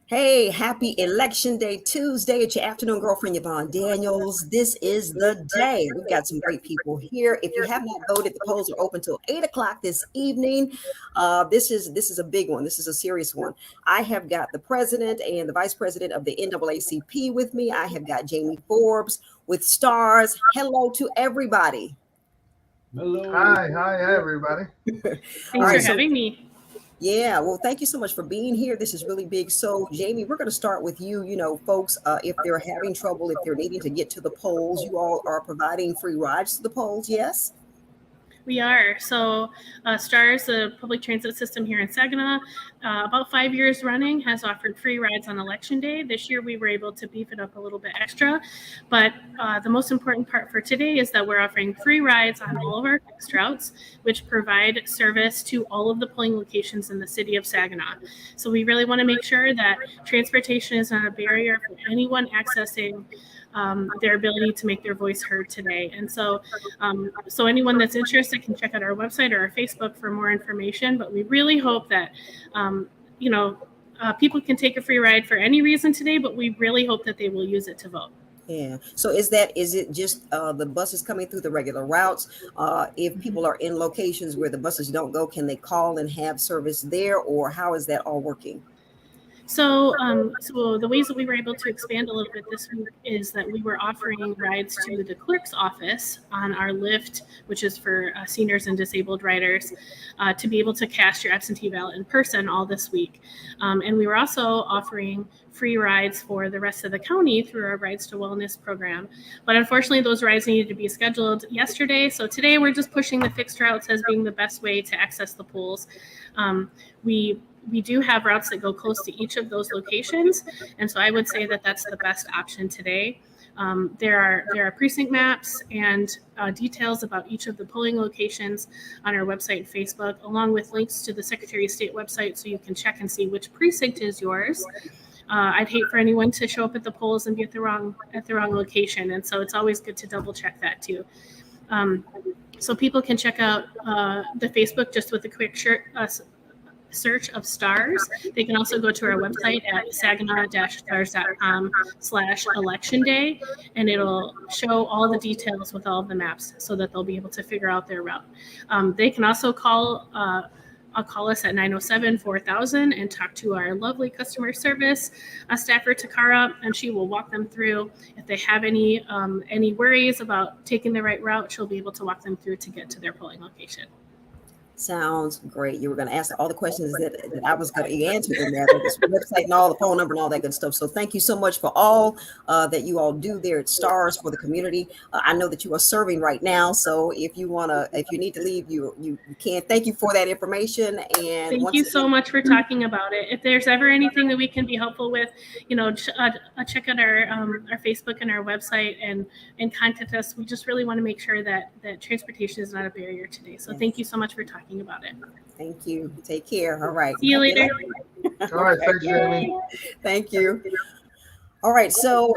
Hey, happy Election Day Tuesday. It's your afternoon girlfriend, Yvonne Daniels. This is the day. We've got some great people here. If you have not voted, the polls are open till 8 o'clock this evening. This is a big one. This is a serious one. I have got the president and the vice president of the NAACP with me. I have got Jamie Forbes with stars. Hello to everybody. Hello. Hi, everybody. All Thanks right, for so having me. yeah, well, thank you so much for being here. This is really big. So, Jamie, we're going to start with you. Folks, if they're having trouble, if they're needing to get to the polls, you all are providing free rides to the polls, yes? We are. So, STARS, the public transit system here in Saginaw, about 5 years running, has offered free rides on Election Day. This year, we were able to beef it up a little bit extra. But the most important part for today is that we're offering free rides on all of our fixed routes, which provide service to all of the polling locations in the city of Saginaw. So, we really want to make sure that transportation is not a barrier for anyone accessing their ability to make their voice heard today. And so anyone that's interested can check out our website or our Facebook for more information. But we really hope that, people can take a free ride for any reason today, but we really hope that they will use it to vote. Yeah. So is it just the buses coming through the regular routes? If people are in locations where the buses don't go, can they call and have service there, or how is that all working? So the ways that we were able to expand a little bit this week is that we were offering rides to the clerk's office on our lift, which is for seniors and disabled riders, to be able to cast your absentee ballot in person all this week. And we were also offering free rides for the rest of the county through our Rides to Wellness program. But unfortunately, those rides needed to be scheduled yesterday. So today we're just pushing the fixed routes as being the best way to access the polls. We do have routes that go close to each of those locations. And so I would say that that's the best option today. There are precinct maps and details about each of the polling locations on our website and Facebook, along with links to the Secretary of State website so you can check and see which precinct is yours. I'd hate for anyone to show up at the polls and be at the wrong location. And so it's always good to double check that too. So people can check out the Facebook just with a quick search of stars. They can also go to our website at saginaw-stars.com/election day, and it'll show all the details with all of the maps so that they'll be able to figure out their route. They can also call us at 907-4000 and talk to our lovely customer service staffer, Takara, and she will walk them through. If they have any worries about taking the right route, she'll be able to walk them through to get to their polling location. Sounds great. You were going to ask all the questions that I was going to answer in there, this website and all the phone number and all that good stuff. So thank you so much for all that you all do there at STARS for the community. I know that you are serving right now. So if you need to leave, you can. Thank you for that information. And thank you so much for talking about it. If there's ever anything that we can be helpful with, check out our Facebook and our website and contact us. We just really want to make sure that transportation is not a barrier today. So thank you so much for talking about it. Thank you. Take care. All right. See you later. All right. Thanks, Jamie. Thank you. All right. So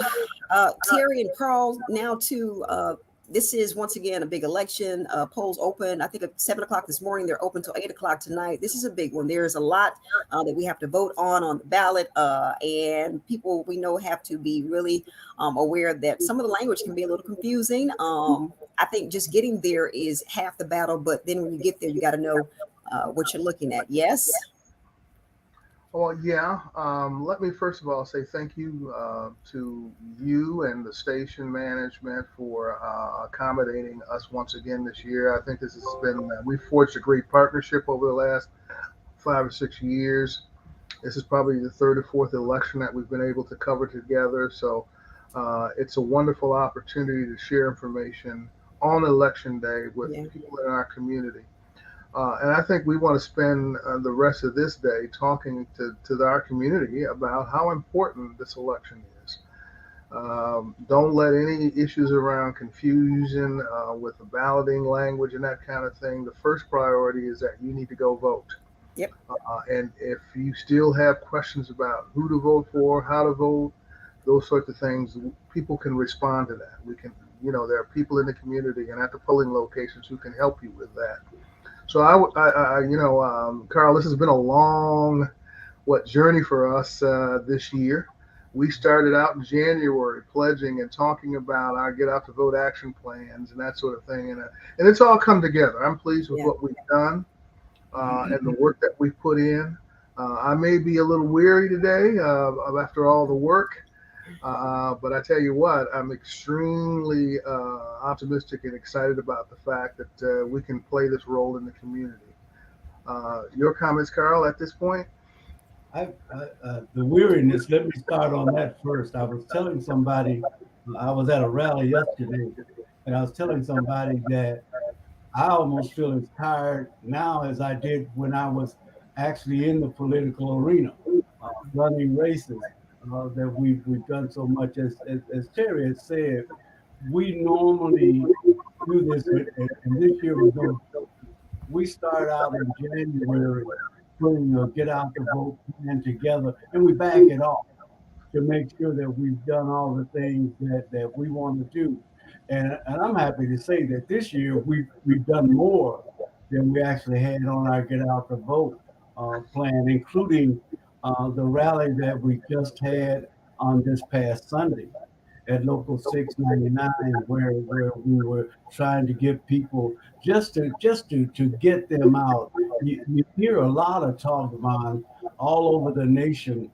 Terry and Carl, now to this is once again a big election. Polls open, I think at 7 o'clock this morning. They're open till 8 o'clock tonight. This is a big one. There's a lot that we have to vote on the ballot, and people we know have to be really aware that some of the language can be a little confusing. I think just getting there is half the battle, but then when you get there, you got to know what you're looking at. Yes. Well, yeah. Let me first of all say thank you to you and the station management for accommodating us once again this year. I think this has been, we've forged a great partnership over the last 5 or 6 years. This is probably the third or fourth election that we've been able to cover together. So it's a wonderful opportunity to share information on election day with people in our community. And I think we want to spend the rest of this day talking to our community about how important this election is. Don't let any issues around confusion with the balloting language and that kind of thing. The first priority is that you need to go vote. Yep. And if you still have questions about who to vote for, how to vote, those sorts of things, people can respond to that. We can, there are people in the community and at the polling locations who can help you with that. So Carl, this has been a long journey for us this year. We started out in January pledging and talking about our Get Out to Vote action plans and that sort of thing. And it's all come together. I'm pleased with what we've done and the work that we've put in. I may be a little weary today after all the work, but I tell you what, I'm extremely optimistic and excited about the fact that we can play this role in the community. Your comments, Carl, at this point? The weariness, let me start on that first. I was telling somebody, I was at a rally yesterday, and I was telling somebody that I almost feel as tired now as I did when I was actually in the political arena, running races, that we've done so much. As Terry has said, we normally do this, and this year we start out in January putting a Get Out the Vote plan together, and we back it off to make sure that we've done all the things that we want to do. And I'm happy to say that this year we've done more than we actually had on our Get Out the Vote plan, including the rally that we just had on this past Sunday at Local 699, where we were trying to get people just to get them out. You hear a lot of talk about all over the nation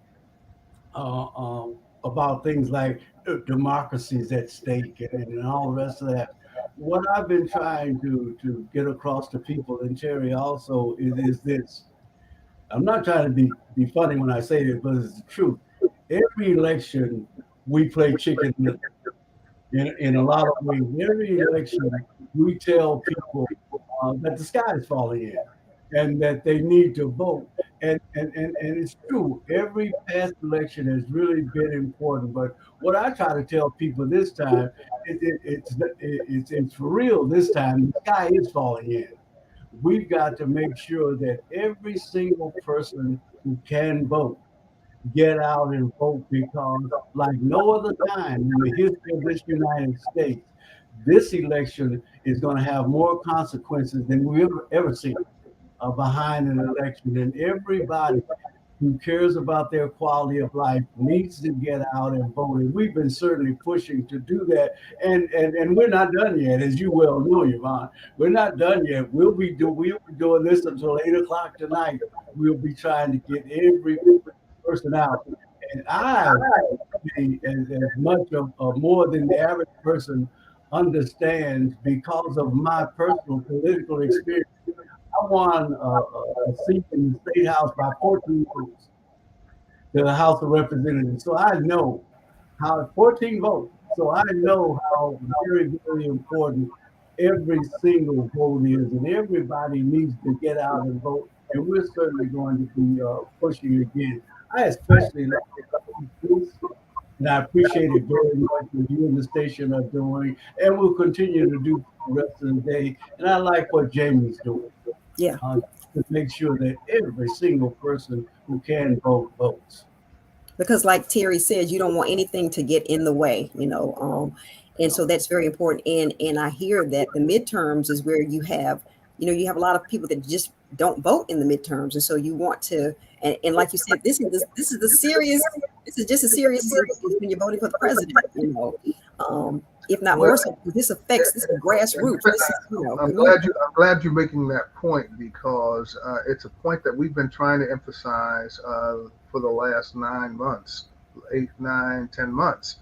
about things like democracies at stake and all the rest of that. What I've been trying to get across to people, and Terry also, is this. I'm not trying to be funny when I say this, but it's the truth. Every election, we play chicken in a lot of ways. Every election, we tell people that the sky is falling in and that they need to vote. And it's true. Every past election has really been important. But what I try to tell people this time, it's for real this time. The sky is falling in. We've got to make sure that every single person who can vote get out and vote, because like no other time in the history of this United States, this election is going to have more consequences than we've ever seen behind an election. And everybody who cares about their quality of life needs to get out and vote. And we've been certainly pushing to do that. And we're not done yet, as you well know, Yvonne. We're not done yet. We'll be doing this until 8 o'clock tonight. We'll be trying to get every person out. And I, as much of more than the average person understands, because of my personal political experience, I won a seat in the State House by 14 votes to the House of Representatives. So I know how 14 votes. So I know how very, very important every single vote is, and everybody needs to get out and vote. And we're certainly going to be pushing again. I especially like this, and I appreciate it very much what you and the station are doing, and we'll continue to do the rest of the day. And I like what Jamie's doing. Yeah. To make sure that every single person who can vote votes. Because like Terry says, you don't want anything to get in the way, and so that's very important. And I hear that the midterms is where you have a lot of people that just don't vote in the midterms, and so you want to, and like you said, this is just a serious when you're voting for the president, if not more so, because this affects the grassroots. I'm glad you're making that point, because it's a point that we've been trying to emphasize for the last 9 months, 8, 9, 10 months,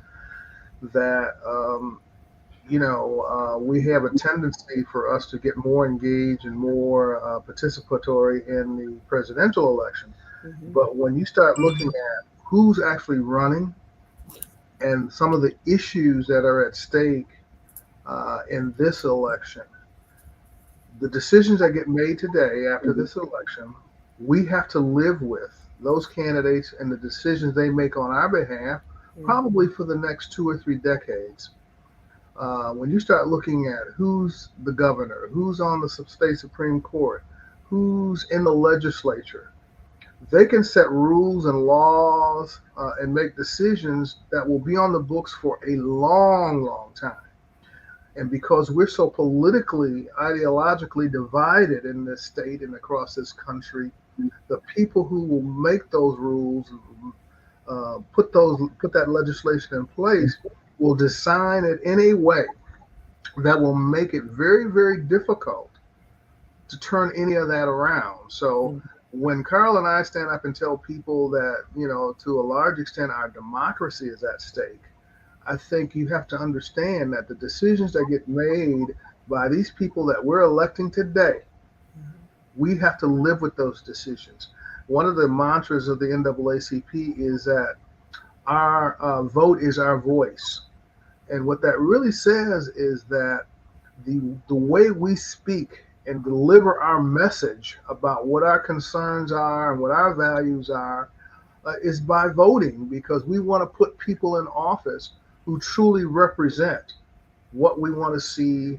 that we have a tendency for us to get more engaged and more participatory in the presidential election. Mm-hmm. But when you start looking at who's actually running and some of the issues that are at stake in this election, the decisions that get made today after this election, we have to live with those candidates and the decisions they make on our behalf, probably for the next 2 or 3 decades. When you start looking at who's the governor, who's on the state Supreme Court, who's in the legislature, they can set rules and laws and make decisions that will be on the books for a long, long time. And because we're so politically, ideologically divided in this state and across this country, the people who will make those rules, put that legislation in place, will design it in a way that will make it very, very difficult to turn any of that around. So when Carl and I stand up and tell people that, to a large extent, our democracy is at stake, I think you have to understand that the decisions that get made by these people that we're electing today, we have to live with those decisions. One of the mantras of the NAACP is that our vote is our voice. And what that really says is that the way we speak and deliver our message about what our concerns are and what our values are is by voting, because we want to put people in office who truly represent what we want to see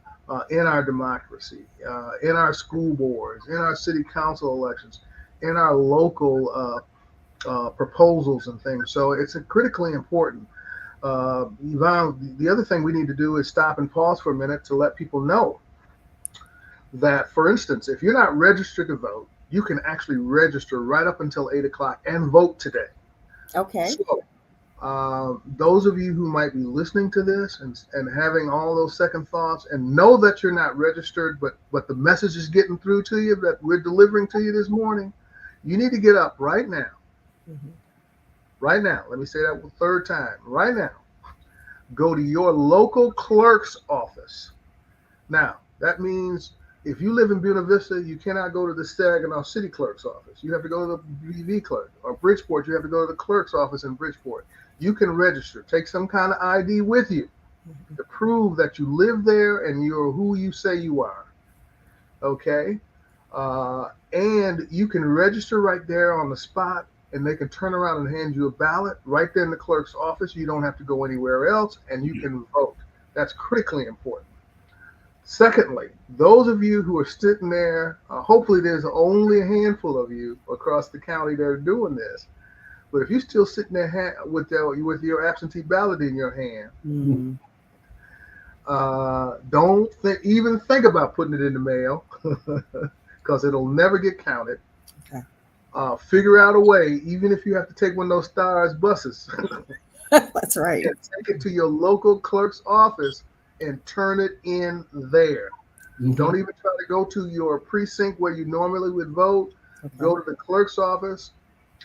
in our democracy, in our school boards, in our city council elections, in our local proposals and things. So it's critically important. Yvonne, the other thing we need to do is stop and pause for a minute to let people know that, for instance, if you're not registered to vote, you can actually register right up until 8 o'clock and vote today. Okay. So those of you who might be listening to this and having all those second thoughts and know that you're not registered, but the message is getting through to you that we're delivering to you this morning, you need to get up right now. Mm-hmm. Right now. Let me say that one third time. Right now. Go to your local clerk's office. Now, that means if you live in Buena Vista, you cannot go to the Saginaw City Clerk's office. You have to go to the BV clerk. Or Bridgeport, you have to go to the clerk's office in Bridgeport. You can register. Take some kind of ID with you to prove that you live there and you're who you say you are. Okay? And you can register right there on the spot, and they can turn around and hand you a ballot right there in the clerk's office. You don't have to go anywhere else, and you can vote. That's critically important. Secondly, those of you who are sitting there, hopefully there's only a handful of you across the county that are doing this. But if you're still sitting there with your absentee ballot in your hand, don't even think about putting it in the mail, because it'll never get counted. Okay. Figure out a way, even if you have to take one of those Stars buses. That's right. Take it to your local clerk's office and turn it in there. Mm-hmm. Don't even try to go to your precinct where you normally would vote. Okay. Go to the clerk's office.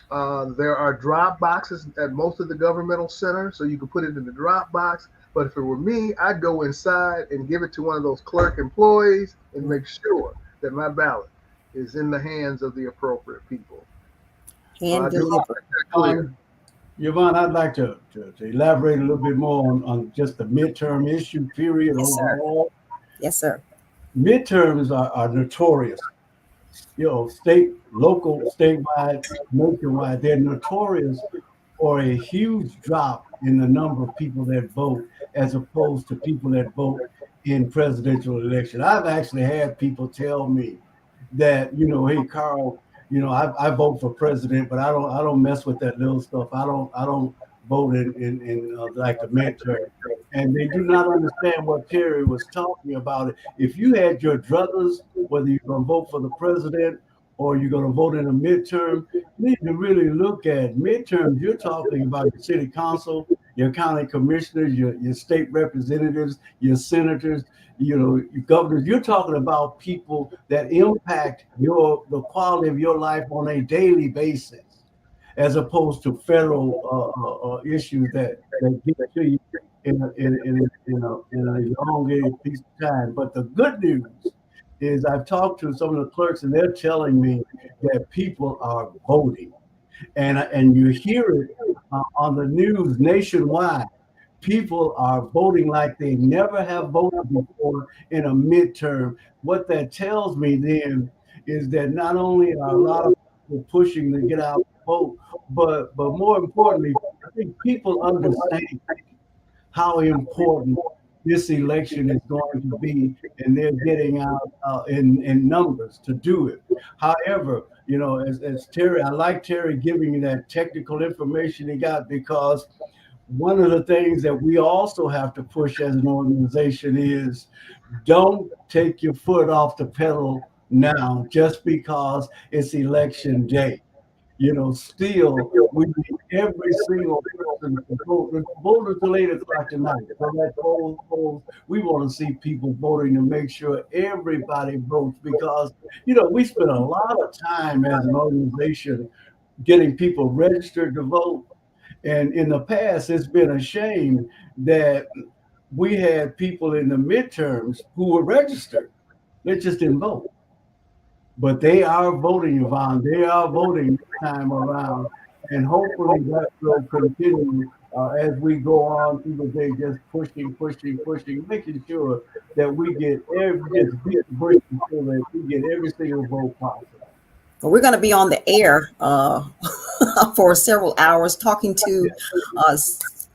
There are drop boxes at most of the governmental centers, so you can put it in the drop box. But if it were me, I'd go inside and give it to one of those clerk employees and make sure that my ballot is in the hands of the appropriate people. Hand delivered. Yvonne, I'd like to elaborate a little bit more on just the midterm issue, period, yes, overall. Sir. Yes, sir. Midterms are notorious. State, local, statewide, nationwide, they're notorious for a huge drop in the number of people that vote as opposed to people that vote in presidential election. I've actually had people tell me that, hey, Carl, I vote for president, but I don't mess with that little stuff. I don't vote in like the midterm. And they do not understand what Terry was talking about. If you had your druthers, whether you're going to vote for the president or you're going to vote in a midterm, you need to really look at midterms. You're talking about your city council, your county commissioners, your state representatives, your senators, your governors. You're talking about people that impact the quality of your life on a daily basis, as opposed to federal issues that get to you in a elongated piece of time. But the good news is I've talked to some of the clerks, and they're telling me that people are voting, and you hear it on the news nationwide. People are voting like they never have voted before in a midterm. What that tells me then is that not only are a lot of people pushing to get out and vote, but more importantly, I think people understand how important this election is going to be, and they're getting out in numbers to do it. However, as Terry, I like Terry giving you that technical information he got, because one of the things that we also have to push as an organization is don't take your foot off the pedal now just because it's election day. Still, we need every single person to vote. Vote until 8 o'clock tonight. So that polls, we want to see people voting to make sure everybody votes because, we spend a lot of time as an organization getting people registered to vote. And in the past, it's been a shame that we had people in the midterms who were registered. They just didn't vote. But they are voting, Yvonne. They are voting this time around. And hopefully that will continue as we go on through the day, just pushing, making sure that we get just beat the brakes so that we get every single vote possible. Well, we're going to be on the air for several hours talking to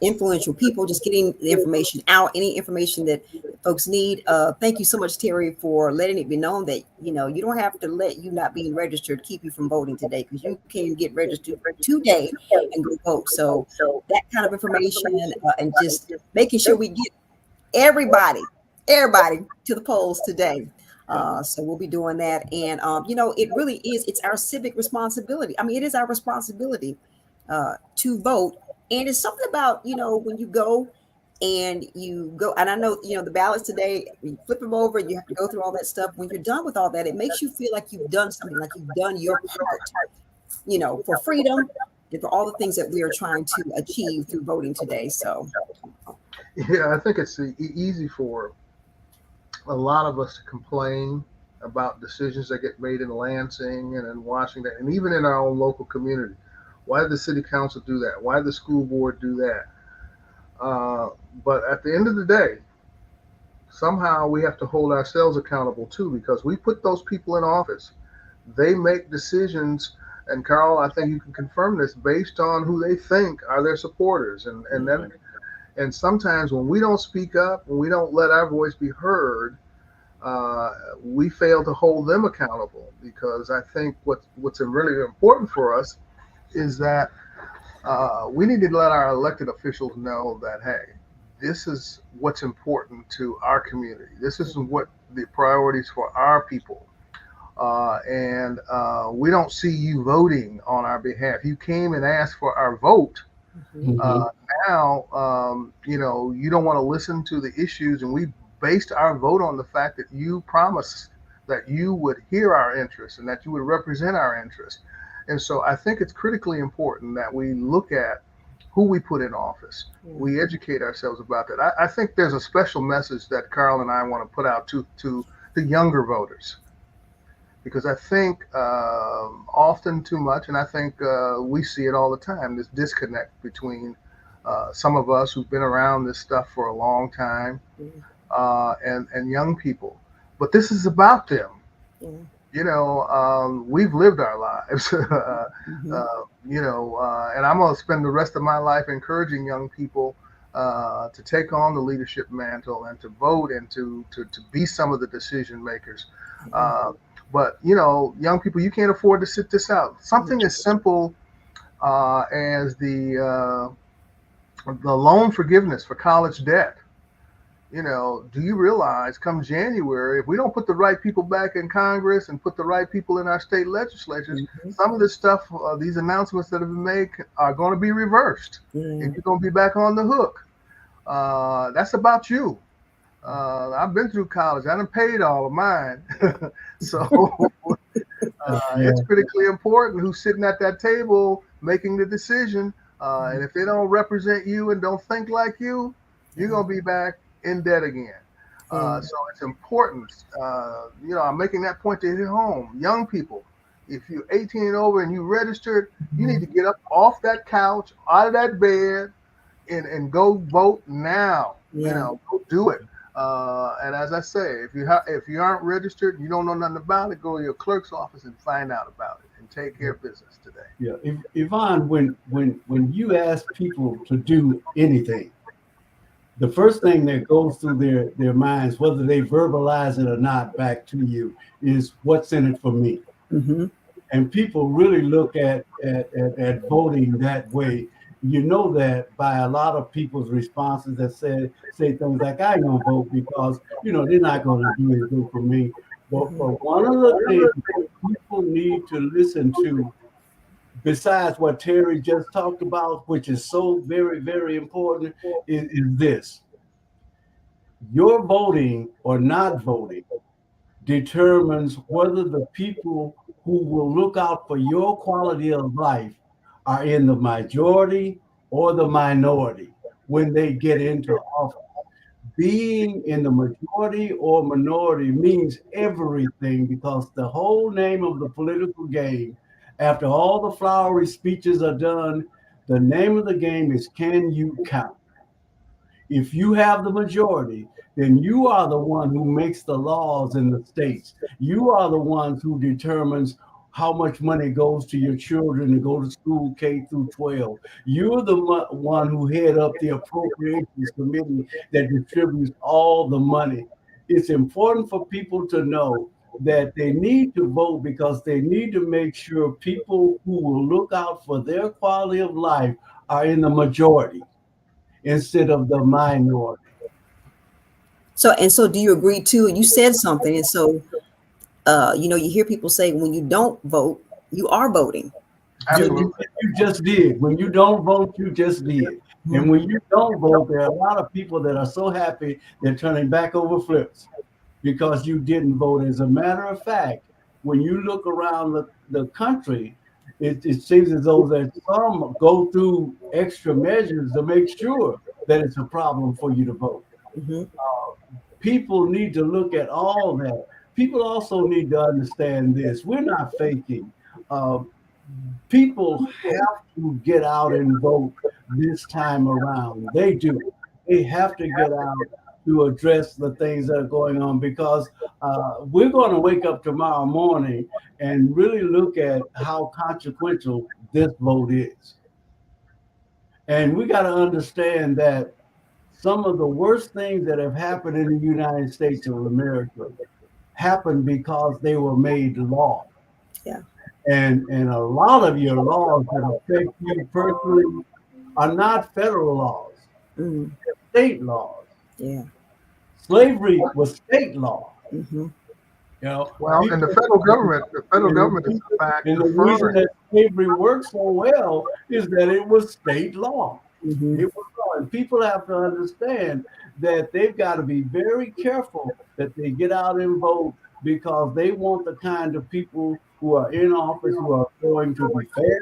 influential people, just getting the information out, any information that folks need. Thank you so much, Terry, for letting it be known that, you don't have to let you not being registered keep you from voting today, because you can get registered today and go vote. So that kind of information and just making sure we get everybody to the polls today. So we'll be doing that. And, it really is, it's our civic responsibility. I mean, it is our responsibility to vote. And it's something about, when you go, and I know, the ballots today, you flip them over, you have to go through all that stuff. When you're done with all that, it makes you feel like you've done something, like you've done your part, for freedom and for all the things that we are trying to achieve through voting today. So, yeah, I think it's easy for a lot of us to complain about decisions that get made in Lansing and in Washington, and even in our own local community. Why did the city council do that? Why did the school board do that? But at the end of the day, somehow we have to hold ourselves accountable too, because we put those people in office. They make decisions, and Carl, I think you can confirm this, based on who they think are their supporters. And sometimes when we don't speak up, when we don't let our voice be heard, we fail to hold them accountable. Because I think what's really important for us is that we need to let our elected officials know that, hey, this is what's important to our community. This is what the priorities for our people. And we don't see you voting on our behalf. You came and asked for our vote. Now, you don't want to listen to the issues, and we based our vote on the fact that you promised that you would hear our interests and that you would represent our interests. And so I think it's critically important that we look at who we put in office. We educate ourselves about that. I think there's a special message that Carl and I want to put out to the younger voters, because I think often too much, and I think we see it all the time, this disconnect between some of us who've been around this stuff for a long time and young people. But this is about them. We've lived our lives, and I'm going to spend the rest of my life encouraging young people to take on the leadership mantle and to vote and to be some of the decision makers. But, young people, you can't afford to sit this out. Something as simple as the loan forgiveness for college debt. Do you realize come January, if we don't put the right people back in Congress and put the right people in our state legislatures, some of this stuff, these announcements that have been made are going to be reversed. And you're going to be back on the hook. That's about you. I've been through college. I done paid all of mine. So it's critically important who's sitting at that table making the decision. And if they don't represent you and don't think like you, you're going to be back in debt again. So it's important. I'm making that point to hit home. Young people, if you're 18 and over and you registered, you need to get up off that couch, out of that bed, and go vote now. Go do it. And as I say, if you aren't registered, you don't know nothing about it, go to your clerk's office and find out about it and take care of business today. Yeah, Yvonne, when you ask people to do anything, the first thing that goes through their minds, whether they verbalize it or not back to you, is what's in it for me. And people really look at voting that way. You know that by a lot of people's responses that say things like, I don't vote because, they're not going to do anything for me. But one of the things that people need to listen to, besides what Terry just talked about, which is so very, very important, is this: your voting or not voting determines whether the people who will look out for your quality of life are in the majority or the minority when they get into office. Being in the majority or minority means everything, because the whole name of the political game, after all the flowery speeches are done, the name of the game is, can you count? If you have the majority, then you are the one who makes the laws in the states. You are the ones who determines how much money goes to your children to go to school K through 12. You're the one who head up the appropriations committee that distributes all the money. It's important for people to know that they need to vote, because they need to make sure people who will look out for their quality of life are in the majority instead of the minority. So do you agree too? You said something, and so you hear people say when you don't vote, you are voting. You just did. When you don't vote, you just did. And when you don't vote, there are a lot of people that are so happy they're turning back over flips because you didn't vote. As a matter of fact, when you look around the country, it seems as though that some go through extra measures to make sure that it's a problem for you to vote. Mm-hmm. People need to look at all that. People also need to understand this. We're not faking. Uh, People have to get out and vote this time around. They do. They have to get out to address the things that are going on, because we're going to wake up tomorrow morning and really look at how consequential this vote is. And we got to understand that some of the worst things that have happened in the United States of America happened because they were made law. Yeah. And a lot of your laws that affect you personally are not federal laws, Mm-hmm. they're state laws. Yeah. Slavery was state law. Mm-hmm. Well, and the federal government is in fact and the reason that slavery worked so well is that it was state law. Mm-hmm. It was law. And people have to understand that they've got to be very careful that they get out and vote, because they want the kind of people who are in office who are going to be fair,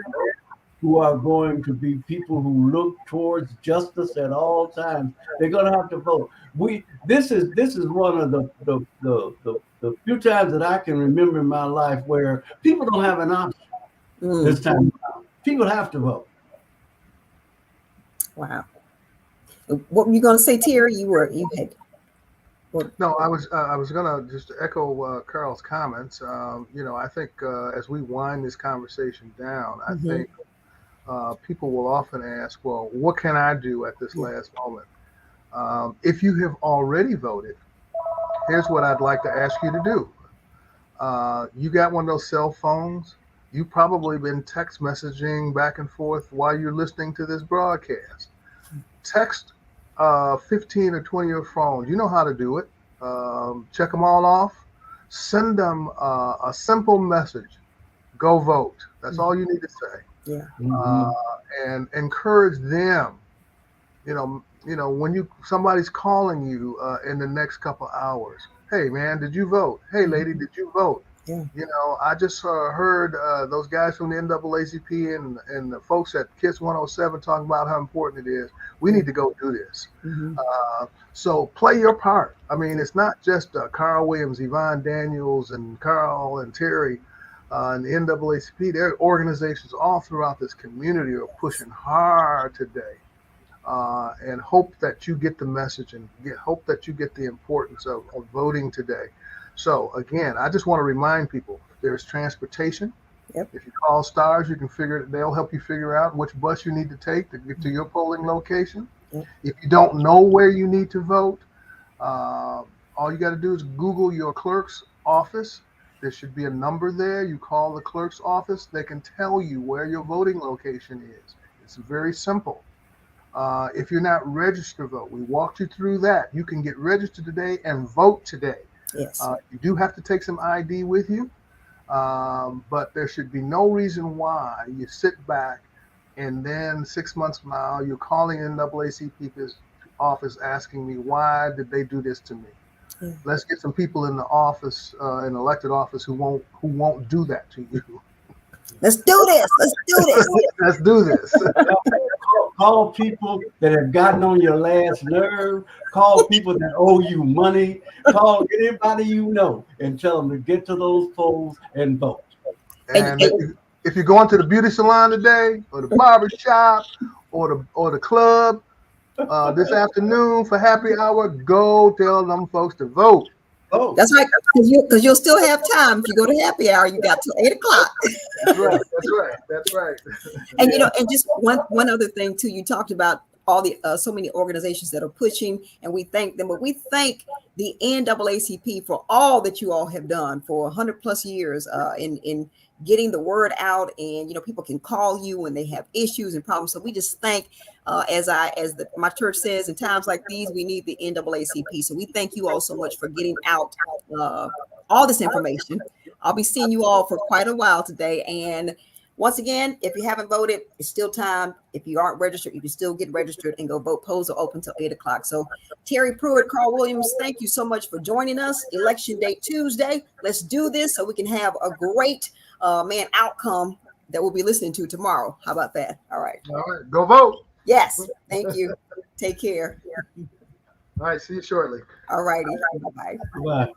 who are going to be people who look towards justice at all times. They're going to have to vote. This is one of the few times that I can remember in my life where people don't have an option. This time around, people have to vote. Wow. What were you going to say, Terry? You had. No, I was gonna just echo Carl's comments. I think as we wind this conversation down, I think people will often ask, well, what can I do at this last moment? If you have already voted, here's what I'd like to ask you to do. You got one of those cell phones. You've probably been text messaging back and forth while you're listening to this broadcast. Text 15 or 20 of your phones. You know how to do it. Check them all off. Send them a simple message. Go vote. That's all you need to say. Yeah. And encourage them. When somebody's calling you in the next couple hours. Hey man, did you vote? Hey lady, did you vote? Yeah. I just heard those guys from the NAACP and the folks at KISS 107 talking about how important it is. We need to go do this. Mm-hmm. So play your part. I mean, it's not just Carl Williams, Yvonne Daniels, and Carl and Terry and the NAACP. There are organizations all throughout this community are pushing hard today. And hope that you get the message and hope that you get the importance of voting today. So again, I just want to remind people there's transportation. Yep. If you call STARS, they'll help you figure out which bus you need to take to get to your polling location. Yep. If you don't know where you need to vote, all you got to do is Google your clerk's office. There should be a number there. You call the clerk's office. They can tell you where your voting location is. It's very simple. If you're not registered to vote, we walked you through that. You can get registered today and vote today. Yes. You do have to take some ID with you, but there should be no reason why you sit back and then 6 months from now you're calling NAACP's office asking me why did they do this to me. Yeah. Let's get some people in the office, in elected office, who won't do that to you. Let's do this. Let's do this. Let's do this. Call people that have gotten on your last nerve. Call people that owe you money. Call anybody you know and tell them to get to those polls and vote. And if you're going to the beauty salon today, or the barber shop, or the club this afternoon for happy hour, go tell them folks to vote. Oh, That's right, because you'll still have time. If you go to happy hour, you got till 8 o'clock. That's right. That's right. That's right. And and just one other thing too. You talked about all the so many organizations that are pushing, and we thank them. But we thank the NAACP for all that you all have done for 100+ years in getting the word out, and people can call you when they have issues and problems. So we just thank, my church says, in times like these, we need the NAACP. So we thank you all so much for getting out all this information. I'll be seeing you all for quite a while today. And once again, if you haven't voted, it's still time. If you aren't registered, you can still get registered and go vote. Polls are open till 8 o'clock. So Terry Pruitt, Carl Williams, thank you so much for joining us. Election Day Tuesday. Let's do this so we can have a great outcome that we'll be listening to tomorrow. How about that? All right. All right. Go vote. Yes. Thank you. Take care. All right. See you shortly. All righty. Bye-bye. bye.